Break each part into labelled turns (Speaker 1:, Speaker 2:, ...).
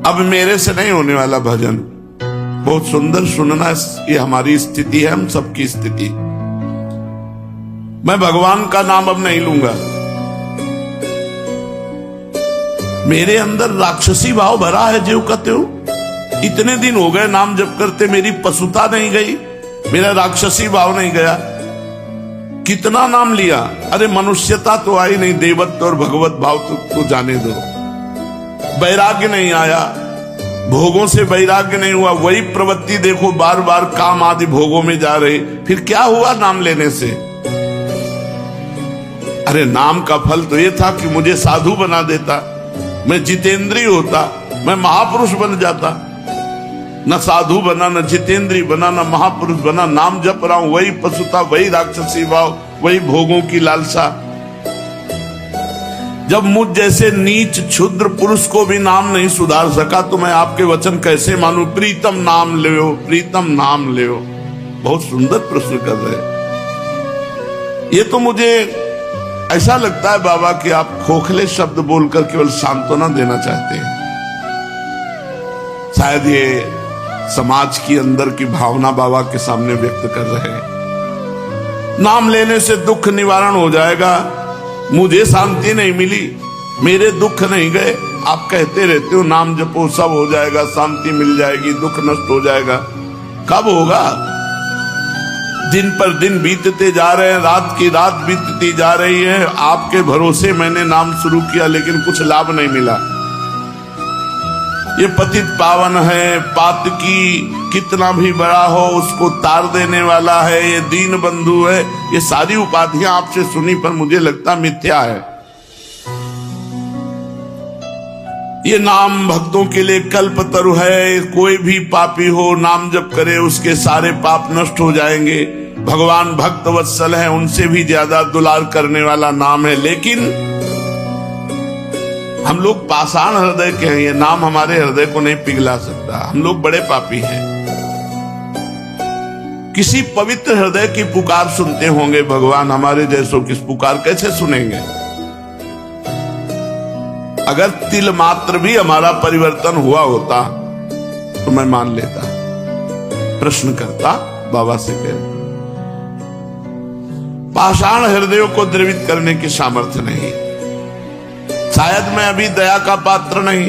Speaker 1: अब मेरे से नहीं होने वाला भजन। बहुत सुंदर सुनना, ये हमारी स्थिति है, हम सबकी स्थिति। मैं भगवान का नाम अब नहीं लूंगा। मेरे अंदर राक्षसी भाव भरा है, जीव कहते हो। इतने दिन हो गए नाम जप करते, मेरी पशुता नहीं गई, मेरा राक्षसी भाव नहीं गया। कितना नाम लिया, अरे मनुष्यता तो आई नहीं, देवत्व और भगवत भाव तो जाने दो। वैराग्य नहीं आया, भोगों से वैराग्य नहीं हुआ। वही प्रवृत्ति देखो, बार बार काम आदि भोगों में जा रहे। फिर क्या हुआ नाम लेने से? अरे नाम का फल तो ये था कि मुझे साधु बना देता, मैं जितेंद्रिय होता, मैं महापुरुष बन जाता। न साधु बना, न जितेंद्रिय बना, न महापुरुष बना। नाम जप रहा हूं, वही पशुता, वही राक्षसी भाव, वही भोगों की लालसा। जब मुझ जैसे नीच क्षुद्र पुरुष को भी नाम नहीं सुधार सका, तो मैं आपके वचन कैसे मानूं? प्रीतम नाम ले, प्रीतम नाम ले। बहुत सुंदर प्रश्न कर रहे। ये तो मुझे ऐसा लगता है बाबा कि आप खोखले शब्द बोलकर केवल सांत्वना देना चाहते हैं। शायद ये समाज की अंदर की भावना बाबा के सामने व्यक्त कर रहे हैं। नाम लेने से दुख निवारण हो जाएगा। मुझे शांति नहीं मिली, मेरे दुख नहीं गए। आप कहते रहते हो नाम जपो सब हो जाएगा, शांति मिल जाएगी, दुख नष्ट हो जाएगा। कब होगा? दिन पर दिन बीतते जा रहे हैं, रात की रात बीतती जा रही है। आपके भरोसे मैंने नाम शुरू किया, लेकिन कुछ लाभ नहीं मिला। ये पतित पावन है, पातकी कितना भी बड़ा हो उसको तार देने वाला है, ये दीन बंधु है। ये सारी उपाधियां आपसे सुनी पर मुझे लगता मिथ्या है। ये नाम भक्तों के लिए कल्पतरु है। कोई भी पापी हो नाम जप करे, उसके सारे पाप नष्ट हो जाएंगे। भगवान भक्त वत्सल है, उनसे भी ज्यादा दुलार करने वाला नाम है। लेकिन हम लोग पाषाण हृदय के हैं, ये नाम हमारे हृदय को नहीं पिघला सकता। हम लोग बड़े पापी हैं। किसी पवित्र हृदय की पुकार सुनते होंगे भगवान, हमारे जैसों की पुकार कैसे सुनेंगे? अगर तिल मात्र भी हमारा परिवर्तन हुआ होता तो मैं मान लेता। प्रश्न करता बाबा से कह, पाषाण हृदयों को द्रवित करने की सामर्थ्य नहीं। शायद मैं अभी दया का पात्र नहीं,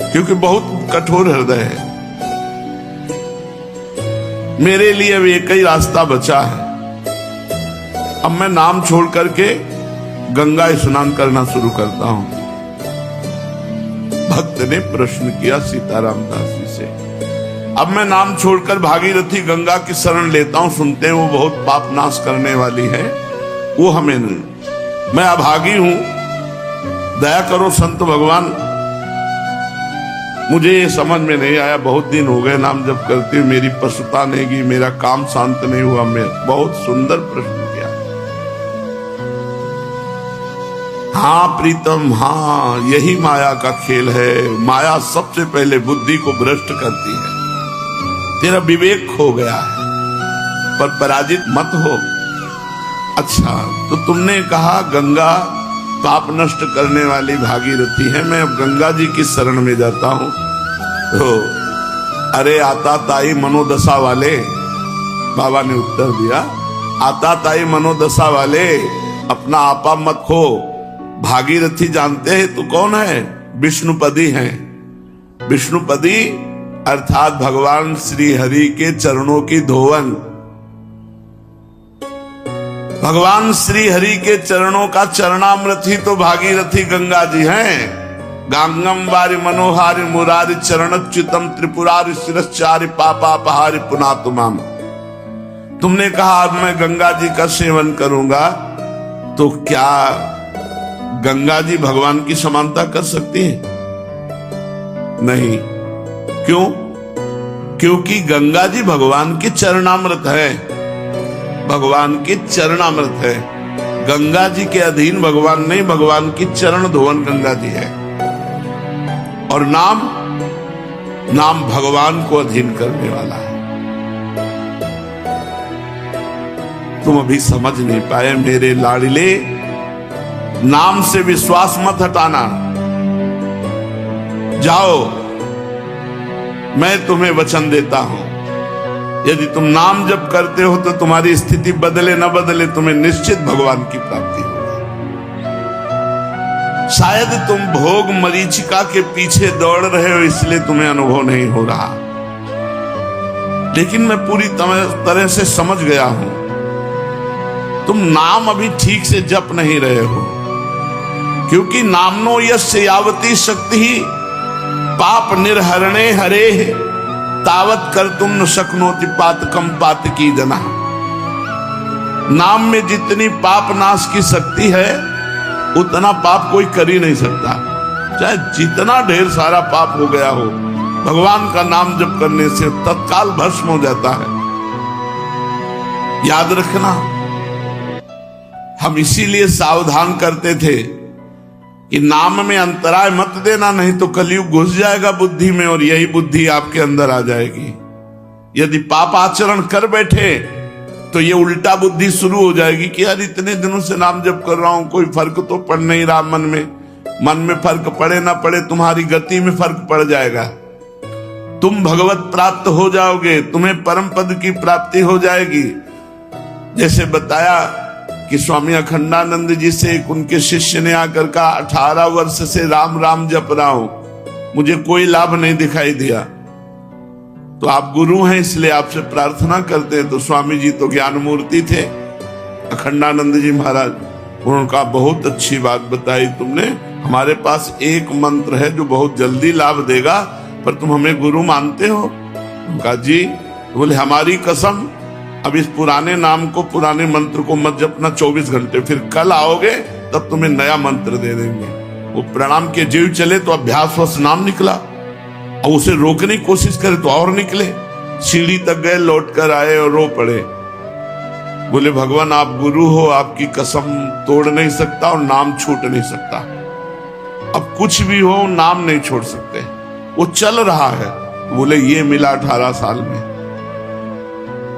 Speaker 1: क्योंकि बहुत कठोर हृदय है। मेरे लिए अब एक ही रास्ता बचा है। अब मैं नाम छोड़ करके गंगा स्नान करना शुरू करता हूं। भक्त ने प्रश्न किया सीताराम दास जी से। अब मैं नाम छोड़कर भागीरथी गंगा की शरण लेता हूं। सुनते हैं वो बहुत पाप नाश करने वाली है, वो हमें नहीं। मैं अभागी हूं, दया करो संत भगवान। मुझे ये समझ में नहीं आया, बहुत दिन हो गए नाम जप करते हुए, मेरी पशुता नहीं गई, मेरा काम शांत नहीं हुआ। मैं बहुत सुंदर प्रश्न किया। हाँ प्रीतम, हाँ यही माया का खेल है। माया सबसे पहले बुद्धि को भ्रष्ट करती है। तेरा विवेक खो गया है, पर पराजित मत हो। अच्छा, तो तुमने कहा गंगा पाप नष्ट करने वाली भागीरथी है, मैं अब गंगा जी की शरण में जाता हूं। तो अरे आता ताई मनोदशा वाले, बाबा ने उत्तर दिया, आता ताई मनोदशा वाले, अपना आपा मत खो। भागीरथी जानते हैं तो कौन है? विष्णुपदी हैं। विष्णुपदी अर्थात भगवान श्री हरि के चरणों की धोवन। भगवान श्री हरि के चरणों का चरणामृत ही तो भागीरथी गंगा जी हैं। गांगम वारि मनोहारि मुरारि चरणच्युतम त्रिपुरारि शिरश्चारि पापापहारि पुनातुमाम। तुमने कहा अब मैं गंगा जी का सेवन करूंगा, तो क्या गंगा जी भगवान की समानता कर सकती है? नहीं। क्यों? क्योंकि गंगा जी भगवान के चरणामृत है। भगवान के चरणामृत है। गंगा जी के अधीन भगवान नहीं, भगवान की चरण धोवन गंगा जी है। और नाम भगवान को अधीन करने वाला है। तुम अभी समझ नहीं पाए मेरे लाडले। नाम से विश्वास मत हटाना। जाओ, मैं तुम्हें वचन देता हूं, यदि तुम नाम जप करते हो तो तुम्हारी स्थिति बदले न बदले तुम्हें निश्चित भगवान की प्राप्ति होगी। शायद तुम भोग मरीचिका के पीछे दौड़ रहे हो, इसलिए तुम्हें अनुभव नहीं हो रहा, लेकिन मैं पूरी तरह से समझ गया हूं, तुम नाम अभी ठीक से जप नहीं रहे हो, क्योंकि नामनो यस्य यावती शक्ति ही पाप निर्हरणे हरे तावत कर तुम न शक्नोति पातकम पातकी जना। नाम में जितनी पाप नाश की शक्ति है उतना पाप कोई कर ही नहीं सकता, चाहे जितना ढेर सारा पाप हो गया हो, भगवान का नाम जप करने से तत्काल भस्म हो जाता है। याद रखना, हम इसीलिए सावधान करते थे कि नाम में अंतराय मत देना, नहीं तो कलयुग घुस जाएगा बुद्धि में और यही बुद्धि आपके अंदर आ जाएगी। यदि पाप आचरण कर बैठे तो ये उल्टा बुद्धि शुरू हो जाएगी कि यार इतने दिनों से नाम जप कर रहा हूं, कोई फर्क तो पड़ नहीं रहा मन में फर्क पड़े ना पड़े, तुम्हारी गति में फर्क पड़ जाएगा, तुम भगवत प्राप्त हो जाओगे, तुम्हें परम पद की प्राप्ति हो जाएगी। जैसे बताया कि स्वामी अखंडानंद जी से एक उनके शिष्य ने आकर कहा, 18 वर्ष से राम राम जप रहा हूं, मुझे कोई लाभ नहीं दिखाई दिया, तो आप गुरु हैं इसलिए आपसे प्रार्थना करते हैं। तो स्वामी जी तो ज्ञान मूर्ति थे, अखंडानंद जी महाराज, उनका बहुत अच्छी बात बताई तुमने, हमारे पास एक मंत्र है जो बहुत जल्दी लाभ देगा, पर तुम हमें गुरु मानते हो? उनका जी। बोले हमारी कसम, अब इस पुराने नाम को, पुराने मंत्र को मत जपना 24 घंटे, फिर कल आओगे तब तुम्हें नया मंत्र दे देंगे। वो प्रणाम के जीव चले तो अभ्यासवश नाम निकला, और उसे रोकने की कोशिश करे तो और निकले, सीढ़ी तक गए, लौट कर आए और रो पड़े। बोले भगवान आप गुरु हो, आपकी कसम तोड़ नहीं सकता और नाम छूट नहीं सकता, अब कुछ भी हो नाम नहीं छोड़ सकते, वो चल रहा है। बोले ये मिला 18 साल में,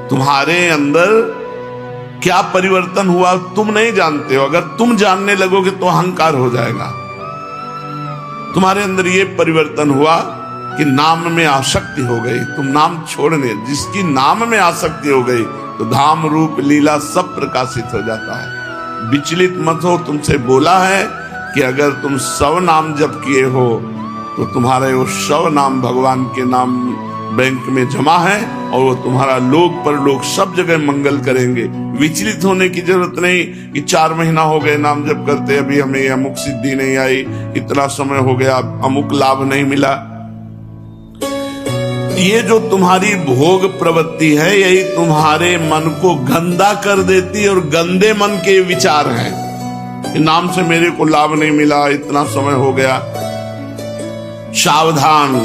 Speaker 1: तुम्हारे अंदर क्या परिवर्तन हुआ तुम नहीं जानते हो, अगर तुम जानने लगोगे तो अहंकार हो जाएगा। तुम्हारे अंदर ये परिवर्तन हुआ कि नाम में आसक्ति हो गई, तुम नाम छोड़ने, जिसकी नाम में आसक्ति हो गई तो धाम रूप लीला सब प्रकाशित हो जाता है। विचलित मत हो, तुमसे बोला है कि अगर तुम 100 नाम जप किए हो तो तुम्हारे वो 100 नाम भगवान के नाम बैंक में जमा है, और वो तुम्हारा लोक परलोक सब जगह मंगल करेंगे। विचलित होने की जरूरत नहीं कि 4 महीना हो गए नाम जप करते, अभी हमें अमुक सिद्धि नहीं आई, इतना समय हो गया अमुक लाभ नहीं मिला। ये जो तुम्हारी भोग प्रवृत्ति है यही तुम्हारे मन को गंदा कर देती, और गंदे मन के विचार हैं कि नाम से मेरे को लाभ नहीं मिला, इतना समय हो गया। सावधान,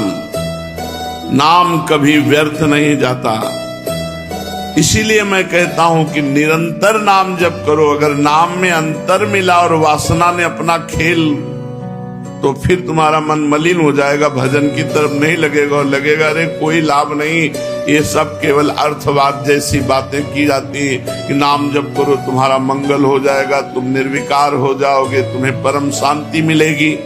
Speaker 1: नाम कभी व्यर्थ नहीं जाता, इसीलिए मैं कहता हूं कि निरंतर नाम जप करो। अगर नाम में अंतर मिला और वासना ने अपना खेल, तो फिर तुम्हारा मन मलिन हो जाएगा, भजन की तरफ नहीं लगेगा, और लगेगा अरे कोई लाभ नहीं, ये सब केवल अर्थवाद जैसी बातें की जाती है कि नाम जप करो तुम्हारा मंगल हो जाएगा, तुम निर्विकार हो जाओगे, तुम्हें परम शांति मिलेगी।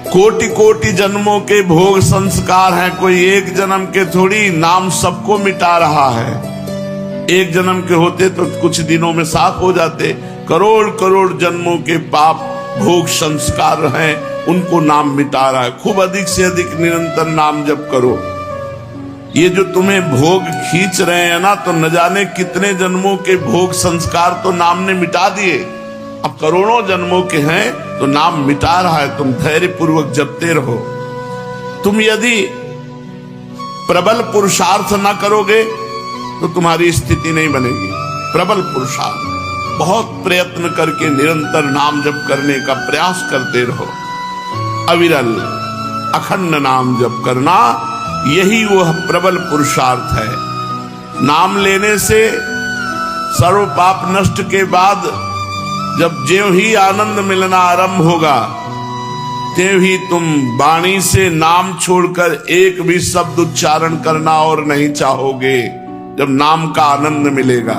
Speaker 1: कोटि कोटि जन्मों के भोग संस्कार हैं, कोई एक जन्म के थोड़ी, नाम सबको मिटा रहा है। एक जन्म के होते तो कुछ दिनों में साफ हो जाते, करोड़ करोड़ जन्मों के पाप भोग संस्कार हैं, उनको नाम मिटा रहा है। खूब अधिक से अधिक निरंतर नाम जप करो। ये जो तुम्हें भोग खींच रहे हैं ना, तो न जाने कितने जन्मों के भोग संस्कार तो नाम ने मिटा दिए, अब करोड़ों जन्मों के हैं तो नाम मिटा रहा है। तुम धैर्य पूर्वक जपते रहो। तुम यदि प्रबल पुरुषार्थ ना करोगे तो तुम्हारी स्थिति नहीं बनेगी। प्रबल पुरुषार्थ, बहुत प्रयत्न करके निरंतर नाम जप करने का प्रयास करते रहो। अविरल अखंड नाम जप करना, यही वह प्रबल पुरुषार्थ है। नाम लेने से सर्व पाप नष्ट के बाद जब ज्यों ही आनंद मिलना आरंभ होगा, त्यों ही तुम वाणी से नाम छोड़कर एक भी शब्द उच्चारण करना और नहीं चाहोगे, जब नाम का आनंद मिलेगा।